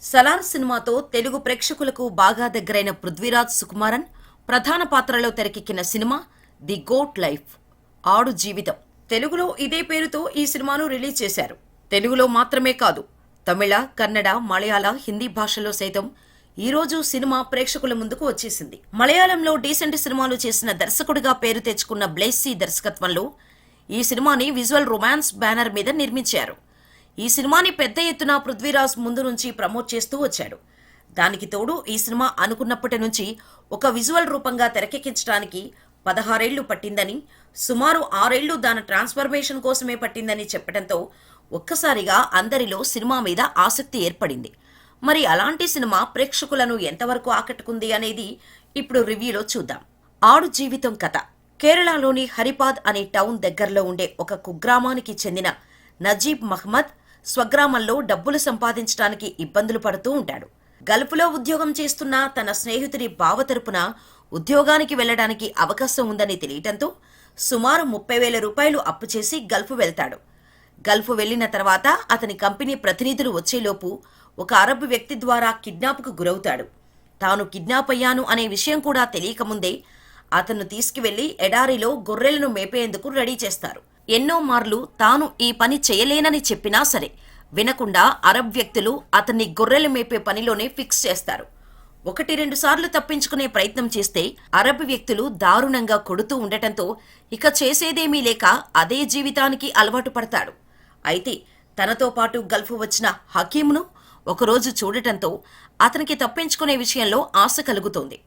సలార్ సినిమాతో తెలుగు ప్రేక్షకులకు బాగా దగ్గరైన పృథ్వీరాజ్ సుకుమారన్ ప్రధాన పాత్రలో తెరకెక్కిన సినిమా ది గోట్ లైఫ్ ఆడు జీవితం. తెలుగులో ఇదే పేరుతో ఈ సినిమాను రిలీజ్ చేశారు. తెలుగులో మాత్రమే కాదు, తమిళ, కన్నడ, మలయాళ, హిందీ భాషల్లో సైతం ఈ రోజు సినిమా ప్రేక్షకుల ముందుకు వచ్చేసింది. మలయాళంలో డీసెంట్ సినిమాలు చేసిన దర్శకుడిగా పేరు తెచ్చుకున్న బ్లెస్సీ దర్శకత్వంలో ఈ సినిమాని విజువల్ రొమాన్స్ బ్యానర్ మీద నిర్మించారు. ఈ సినిమాని పెద్ద ఎత్తున పృథ్వీరాజ్ ముందు నుంచి ప్రమోట్ చేస్తూ వచ్చాడు. దానికి తోడు ఈ సినిమా అనుకున్నప్పటి నుంచి ఒక విజువల్ రూపంగా తెరకెక్కించడానికి 16 ఏళ్లు పట్టిందని, సుమారు 6 ఏళ్లు దాని ట్రాన్స్ఫర్మేషన్ కోసమే పట్టిందని చెప్పడంతో ఒక్కసారిగా అందరిలో సినిమా మీద ఆసక్తి ఏర్పడింది. మరి అలాంటి సినిమా ప్రేక్షకులను ఎంతవరకు ఆకట్టుకుంది అనేది ఇప్పుడు రివ్యూలో చూద్దాం. ఆడు జీవితం కథ. కేరళలోని హరిపాద్ అనే టౌన్ దగ్గరలో ఉండే ఒక కుగ్రామానికి చెందిన నజీబ్ మహ్మద్ స్వగ్రామంలో డబ్బులు సంపాదించడానికి ఇబ్బందులు పడుతూ ఉంటాడు. గల్ఫ్లో ఉద్యోగం చేస్తున్న తన స్నేహితుడి బావ తరపున ఉద్యోగానికి వెళ్లడానికి అవకాశం ఉందని తెలియటంతో సుమారు 30,000 రూపాయలు అప్పు చేసి గల్ఫ్ వెళ్తాడు. గల్ఫ్ వెళ్లిన తర్వాత అతని కంపెనీ ప్రతినిధులు వచ్చేలోపు ఒక అరబ్ వ్యక్తి ద్వారా కిడ్నాప్కు గురవుతాడు. తాను కిడ్నాప్ అయ్యాను అనే విషయం కూడా తెలియకముందే అతను తీసుకువెళ్లి ఎడారిలో గొర్రెలను మేపేందుకు రెడీ చేస్తారు. ఎన్నో మార్లు తాను ఈ పని చేయలేనని చెప్పినా సరే వినకుండా అరబ్ వ్యక్తులు అతన్ని గొర్రెలు మేపే పనిలోనే ఫిక్స్ చేస్తారు. 1-2 సార్లు తప్పించుకునే ప్రయత్నం చేస్తే అరబ్ వ్యక్తులు దారుణంగా కొడుతూ ఉండటంతో ఇక చేసేదేమీ లేక అదే జీవితానికి అలవాటు పడతాడు. అయితే తనతో పాటు గల్ఫ్ వచ్చిన హకీంను ఒకరోజు చూడటంతో అతనికి తప్పించుకునే విషయంలో ఆశ కలుగుతోంది.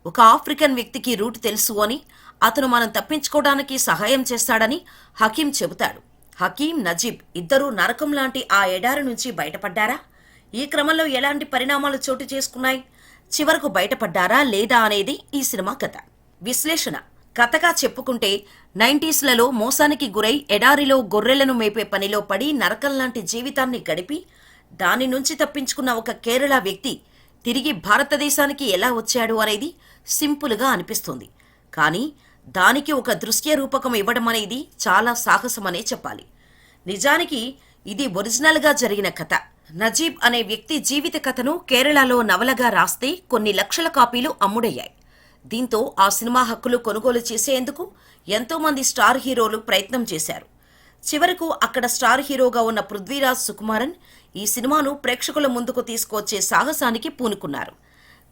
ఒక ఆఫ్రికన్ వ్యక్తికి రూట్ తెలుసు అని, అతను మనం తప్పించుకోవడానికి సహాయం చేస్తాడని హకీం చెబుతాడు. హకీం, నజీబ్ ఇద్దరూ నరకం లాంటి ఆ ఎడారి నుంచి బయటపడ్డారా? ఈ క్రమంలో ఎలాంటి పరిణామాలు చోటు చేసుకున్నాయి? చివరకు బయటపడ్డారా లేదా అనేది ఈ సినిమా కథ. విశ్లేషణ. కథగా చెప్పుకుంటే 90స్లలో మోసానికి గురై ఎడారిలో గొర్రెలను మేపే పనిలో పడి నరకం లాంటి జీవితాన్ని గడిపి దాని నుంచి తప్పించుకున్న ఒక కేరళ వ్యక్తి తిరిగి భారతదేశానికి ఎలా వచ్చాడు అనేది సింపుల్గా అనిపిస్తుంది. కానీ దానికి ఒక దృశ్య రూపకం ఇవ్వడం అనేది చాలా సాహసమనే చెప్పాలి. నిజానికి ఇది ఒరిజినల్గా జరిగిన కథ. నజీబ్ అనే వ్యక్తి జీవిత కథను కేరళలో నవలగా రాస్తే కొన్ని లక్షల కాపీలు అమ్ముడయ్యాయి. దీంతో ఆ సినిమా హక్కులు కొనుగోలు చేసేందుకు ఎంతోమంది స్టార్ హీరోలు ప్రయత్నం చేశారు. చివరకు అక్కడ స్టార్ హీరోగా ఉన్న పృథ్వీరాజ్ సుకుమారన్ ఈ సినిమాను ప్రేక్షకుల ముందుకు తీసుకువచ్చే సాహసానికి పూనుకున్నారు.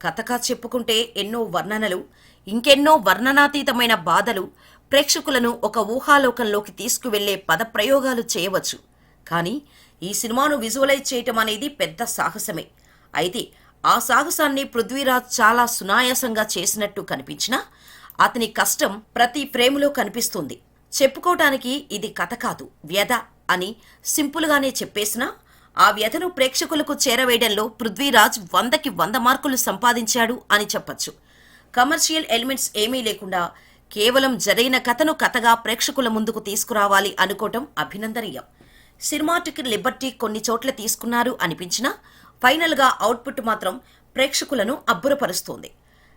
కథగా చెప్పుకుంటే ఎన్నో వర్ణనలు, ఇంకెన్నో వర్ణనాతీతమైన బాధలు, ప్రేక్షకులను ఒక ఊహాలోకంలోకి తీసుకువెళ్లే పదప్రయోగాలు చేయవచ్చు. కానీ ఈ సినిమాను విజువలైజ్ చేయటం అనేది పెద్ద సాహసమే. అయితే ఆ సాహసాన్ని పృథ్వీరాజ్ చాలా సునాయాసంగా చేసినట్టు కనిపించినా అతని కష్టం ప్రతి ఫ్రేములో కనిపిస్తుంది. చెప్పుకోవటానికి ఇది కథ కాదు, వ్యధ అని సింపుల్గానే చెప్పేసినా ఆ వ్యధను ప్రేక్షకులకు చేరవేయడంలో పృథ్వీరాజ్ 100కి 100 మార్కులు సంపాదించాడు అని చెప్పచ్చు. కమర్షియల్ ఎలిమెంట్స్ ఏమీ లేకుండా కేవలం జరిగిన కథను కథగా ప్రేక్షకుల ముందుకు తీసుకురావాలి అనుకోవటం అభినందనీయం. సినిమాటిక్ లిబర్టీ కొన్ని చోట్ల తీసుకున్నారు అనిపించినా ఫైనల్గా అవుట్పుట్ మాత్రం ప్రేక్షకులను అబ్బురపరుస్తోంది.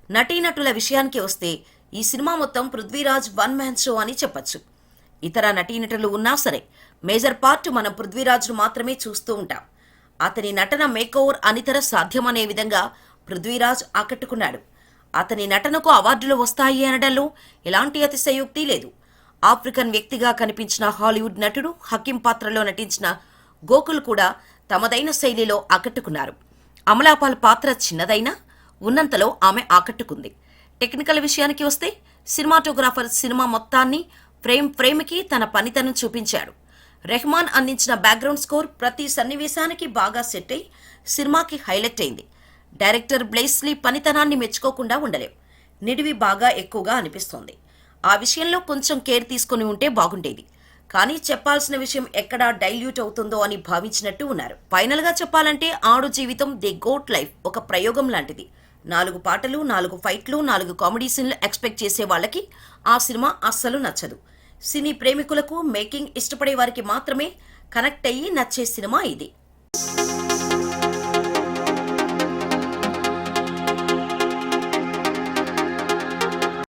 నటీనటుల విషయానికి వస్తే ఈ సినిమా మొత్తం పృథ్వీరాజ్ వన్ మ్యాన్ షో అని చెప్పచ్చు. ఇతర నటీనటులు ఉన్నా సరే మేజర్ పార్ట్ మనం పృథ్వీరాజ్ను మాత్రమే చూస్తూ ఉంటాం. అతని నటన మేకోవర్ అనితర సాధ్యమనే విధంగా పృథ్వీరాజ్ ఆకట్టుకున్నాడు. అతని నటనకు అవార్డులు వస్తాయి అనడంలో ఎలాంటి అతిశయోక్తి లేదు. ఆఫ్రికన్ వ్యక్తిగా కనిపించిన హాలీవుడ్ నటుడు హకీం పాత్రలో నటించిన గోకుల్ కూడా తమదైన శైలిలో ఆకట్టుకున్నారు. అమలాపాల్ పాత్ర చిన్నదైనా ఉన్నంతలో ఆమె ఆకట్టుకుంది. టెక్నికల్ విషయానికి వస్తే సినిమాటోగ్రాఫర్ సినిమా మొత్తాన్ని ఫ్రేమ్కి తన పనితనం చూపించాడు. రెహమాన్ అందించిన బ్యాక్గ్రౌండ్ స్కోర్ ప్రతి సన్నివేశానికి బాగా సెట్ అయి సినిమాకి హైలైట్ అయింది. డైరెక్టర్ బ్లెస్లీ పనితనాన్ని మెచ్చుకోకుండా ఉండలేం. నిడివి బాగా ఎక్కువగా అనిపిస్తోంది. ఆ విషయంలో కొంచెం కేర్ తీసుకుని ఉంటే బాగుండేది. కానీ చెప్పాల్సిన విషయం ఎక్కడా డైల్యూట్ అవుతుందో అని భావించినట్టు ఉన్నారు. ఫైనల్గా చెప్పాలంటే ఆడు జీవితం ది గోట్ లైఫ్ ఒక ప్రయోగం లాంటిది. 4 పాటలు, 4 ఫైట్లు, 4 కామెడీ సీన్లు ఎక్స్పెక్ట్ చేసే వాళ్ళకి ఆ సినిమా అస్సలు నచ్చదు. సినీ ప్రేమికులకు, మేకింగ్ ఇష్టపడే వారికి మాత్రమే కనెక్ట్ అయ్యి నచ్చే సినిమా ఇది.